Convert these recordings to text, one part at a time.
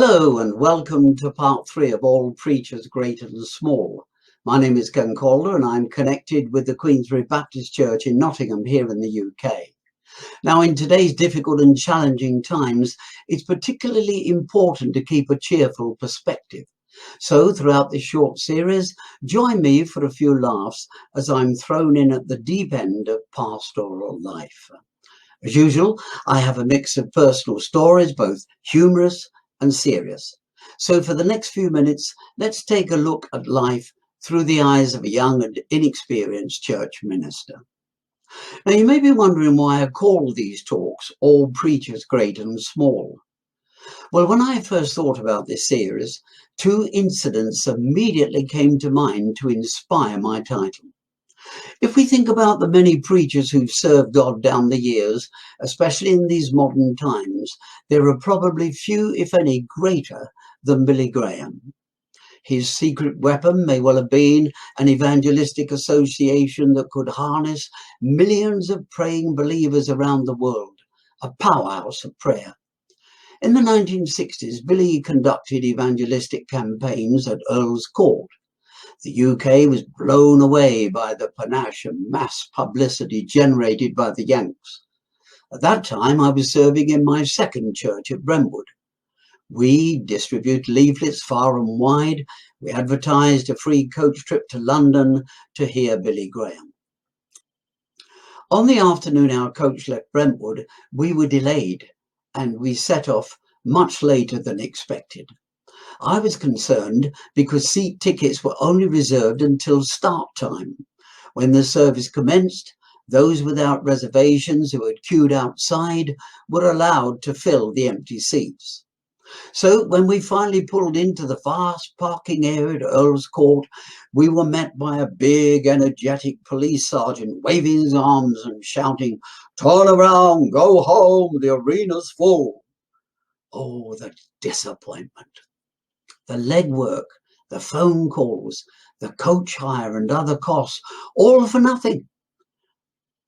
Hello and welcome to part 3 of All Preachers Great and Small. My name is Calder and I'm connected with the Queensbury Baptist Church in Nottingham here in the UK. Now, in today's difficult and challenging times, it's particularly important to keep a cheerful perspective. So throughout this short series, join me for a few laughs as I'm thrown in at the deep end of pastoral life. As usual, I have a mix of personal stories, both humorous and serious. So for the next few minutes, let's take a look at life through the eyes of a young and inexperienced church minister. Now, you may be wondering why I call these talks All Preachers Great and Small. Well, when I first thought about this series, two incidents immediately came to mind to inspire my title. If we think about the many preachers who've served God down the years, especially in these modern times, there are probably few, if any, greater than Billy Graham. His secret weapon may well have been an evangelistic association that could harness millions of praying believers around the world, a powerhouse of prayer. In the 1960s, Billy conducted evangelistic campaigns at Earl's Court. The UK was blown away by the panache and mass publicity generated by the Yanks. At that time, I was serving in my second church at Brentwood. We distribute leaflets far and wide. We advertised a free coach trip to London to hear Billy Graham. On the afternoon our coach left Brentwood, we were delayed and we set off much later than expected. I was concerned because seat tickets were only reserved until start time. When the service commenced, those without reservations who had queued outside were allowed to fill the empty seats. So when we finally pulled into the vast parking area at Earl's Court, we were met by a big, energetic police sergeant waving his arms and shouting, "Turn around, go home, the arena's full." Oh, the disappointment. The legwork, the phone calls, the coach hire and other costs, all for nothing.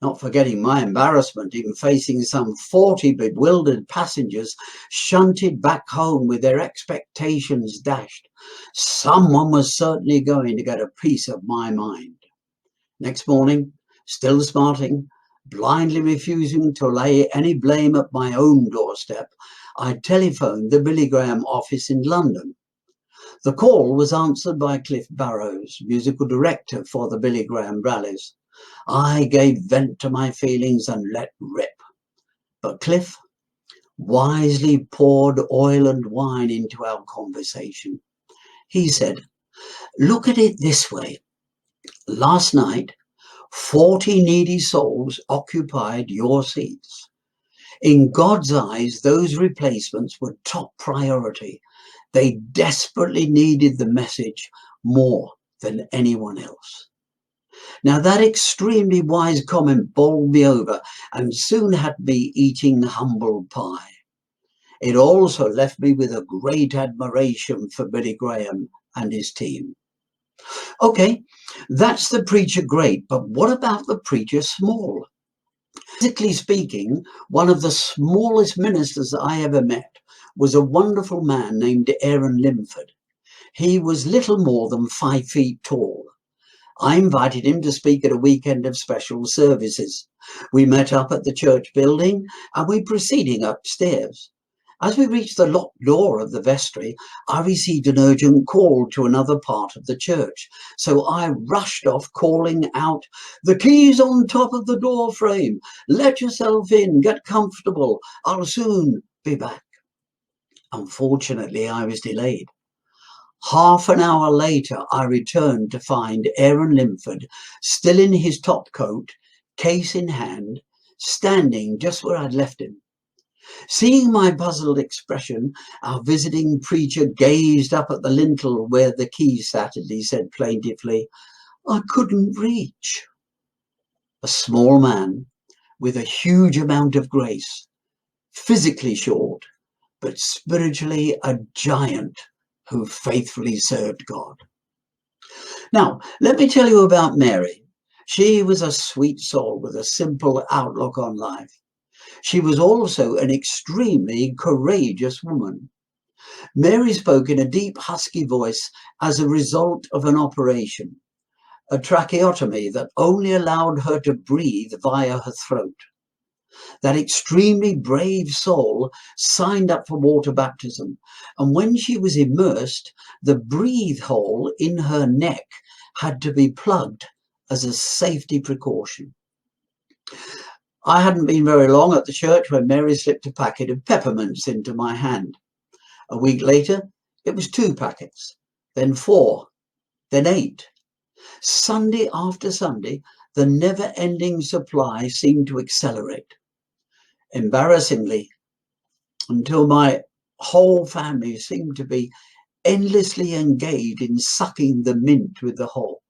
Not forgetting my embarrassment in facing some 40 bewildered passengers shunted back home with their expectations dashed. Someone was certainly going to get a piece of my mind. Next morning, still smarting, blindly refusing to lay any blame at my own doorstep, I telephoned the Billy Graham office in London. The call was answered by Cliff Barrows, musical director for the Billy Graham rallies. I gave vent to my feelings and let rip. But Cliff wisely poured oil and wine into our conversation. He said, "Look at it this way. Last night, 40 needy souls occupied your seats. In God's eyes, those replacements were top priority. They desperately needed the message more than anyone else." Now that extremely wise comment bowled me over and soon had me eating humble pie. It also left me with a great admiration for Billy Graham and his team. Okay, that's the preacher great, but what about the preacher small? Physically speaking, one of the smallest ministers I ever met was a wonderful man named Aaron Limford. He was little more than 5 feet tall. I invited him to speak at a weekend of special services. We met up at the church building and we proceeded upstairs. As we reached the locked door of the vestry, I received an urgent call to another part of the church. So I rushed off calling out, "The key's on top of the door frame. Let yourself in, get comfortable. I'll soon be back." Unfortunately, I was delayed. Half an hour later, I returned to find Aaron Limford still in his top coat, case in hand, standing just where I'd left him. Seeing my puzzled expression, our visiting preacher gazed up at the lintel where the key sat and he said plaintively, "I couldn't reach." A small man with a huge amount of grace, physically short, but spiritually a giant who faithfully served God. Now, let me tell you about Mary. She was a sweet soul with a simple outlook on life. She was also an extremely courageous woman. Mary spoke in a deep, husky voice as a result of an operation, a tracheotomy that only allowed her to breathe via her throat. That extremely brave soul signed up for water baptism, and when she was immersed, the breathe hole in her neck had to be plugged as a safety precaution. I hadn't been very long at the church when Mary slipped a packet of peppermints into my hand. A week later, it was 2 packets, then 4, then 8. Sunday after Sunday, the never-ending supply seemed to accelerate. Embarrassingly, until my whole family seemed to be endlessly engaged in sucking the mint with the hole.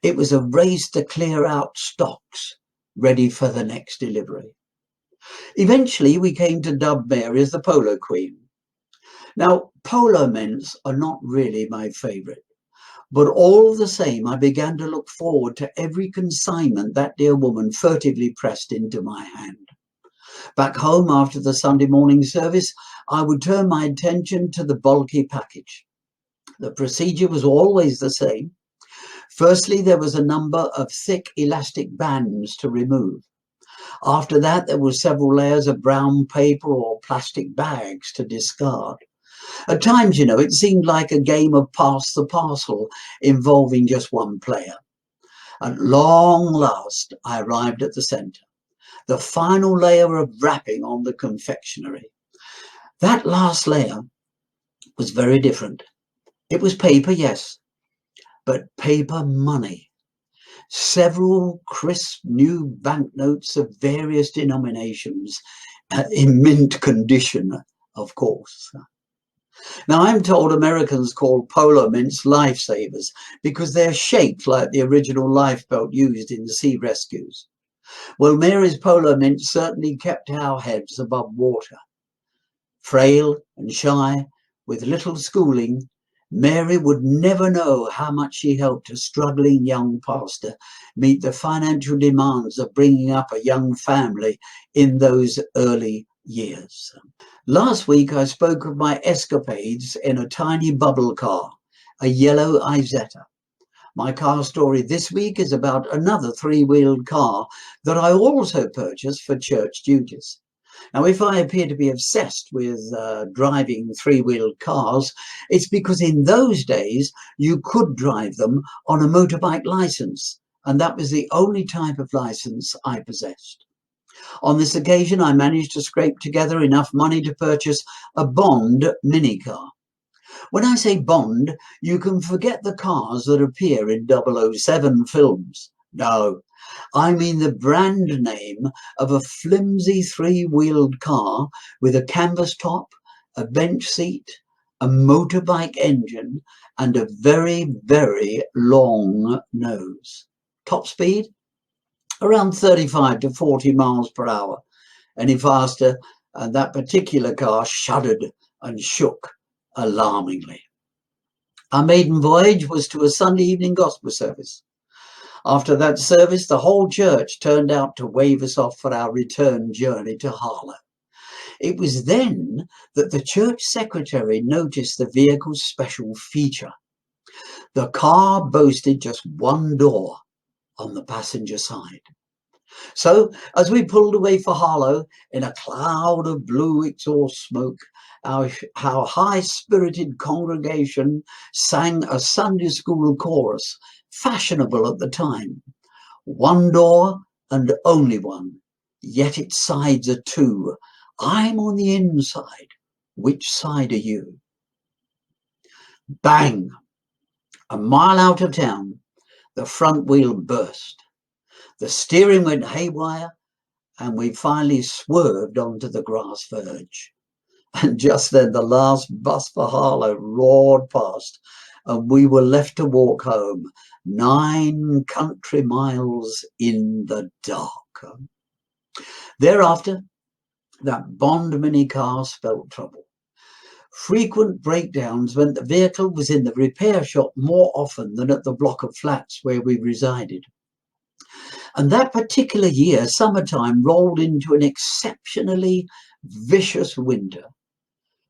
It was a race to clear out stocks, ready for the next delivery. Eventually, we came to dub Mary as the Polo Queen. Now, polo mints are not really my favourite, but all the same, I began to look forward to every consignment that dear woman furtively pressed into my hand. Back home after the Sunday morning service, I would turn my attention to the bulky package. The procedure was always the same. Firstly, there was a number of thick elastic bands to remove. After that, there were several layers of brown paper or plastic bags to discard. At times, it seemed like a game of pass the parcel involving just one player. At long last, I arrived at the centre, the final layer of wrapping on the confectionery. That last layer was very different. It was paper, yes, but paper money. Several crisp new banknotes of various denominations, in mint condition, of course. Now, I'm told Americans call polo mints lifesavers because they're shaped like the original lifebelt used in sea rescues. Well, Mary's polo mint certainly kept our heads above water. Frail and shy, with little schooling, Mary would never know how much she helped a struggling young pastor meet the financial demands of bringing up a young family in those early years. Last week, I spoke of my escapades in a tiny bubble car, a yellow Isetta. My car story this week is about another 3-wheeled car that I also purchased for church duties. Now, if I appear to be obsessed with driving 3-wheeled cars, it's because in those days you could drive them on a motorbike license, and that was the only type of license I possessed. On this occasion, I managed to scrape together enough money to purchase a Bond minicar. When I say Bond, you can forget the cars that appear in 007 films. No, I mean the brand name of a flimsy 3-wheeled car with a canvas top, a bench seat, a motorbike engine, and a very, very long nose. Top speed? Around 35 to 40 miles per hour. Any faster, and that particular car shuddered and shook alarmingly. Our maiden voyage was to a Sunday evening gospel service. After that service, the whole church turned out to wave us off for our return journey to Harlow. It was then that the church secretary noticed the vehicle's special feature. The car boasted just one door on the passenger side. So, as we pulled away for Harlow in a cloud of blue exhaust smoke, our high-spirited congregation sang a Sunday school chorus, fashionable at the time. One door and only one, yet its sides are 2. I'm on the inside. Which side are you? Bang! A mile out of town, the front wheel burst. The steering went haywire, and we finally swerved onto the grass verge. And just then the last bus for Harlow roared past, and we were left to walk home 9 country miles in the dark. Thereafter, that Bond minicar spelt trouble. Frequent breakdowns meant the vehicle was in the repair shop more often than at the block of flats where we resided. And that particular year, summertime rolled into an exceptionally vicious winter.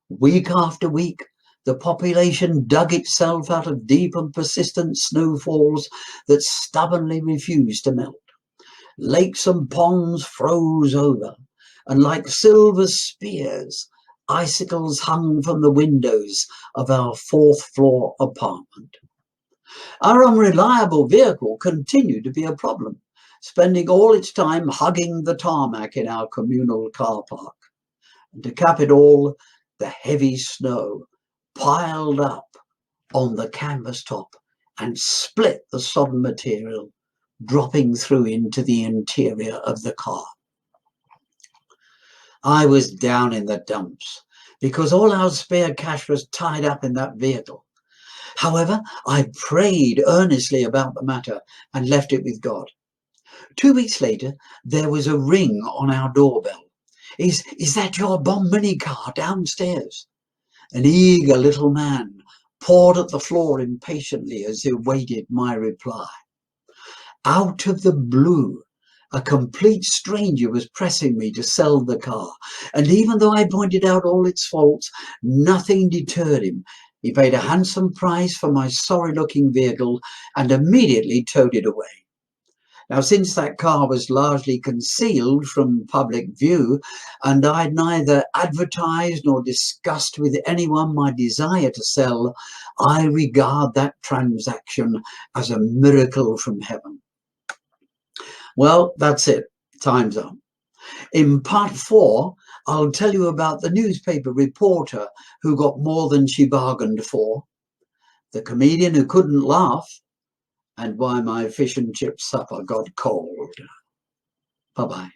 Week after week, the population dug itself out of deep and persistent snowfalls that stubbornly refused to melt. Lakes and ponds froze over, and like silver spears, icicles hung from the windows of our fourth-floor apartment. Our unreliable vehicle continued to be a problem, spending all its time hugging the tarmac in our communal car park. And to cap it all, the heavy snow piled up on the canvas top and split the sodden material, dropping through into the interior of the car. I was down in the dumps because all our spare cash was tied up in that vehicle. However, I prayed earnestly about the matter and left it with God. 2 weeks later, there was a ring on our doorbell. Is that your bomb mini car downstairs? An eager little man pawed at the floor impatiently as he awaited my reply. Out of the blue, a complete stranger was pressing me to sell the car, and even though I pointed out all its faults, nothing deterred him. He paid a handsome price for my sorry-looking vehicle and immediately towed it away. Now, since that car was largely concealed from public view, and I'd neither advertised nor discussed with anyone my desire to sell, I regard that transaction as a miracle from heaven. Well, that's it. Time's up. In part 4, I'll tell you about the newspaper reporter who got more than she bargained for, the comedian who couldn't laugh, and why my fish and chip supper got cold. Bye-bye.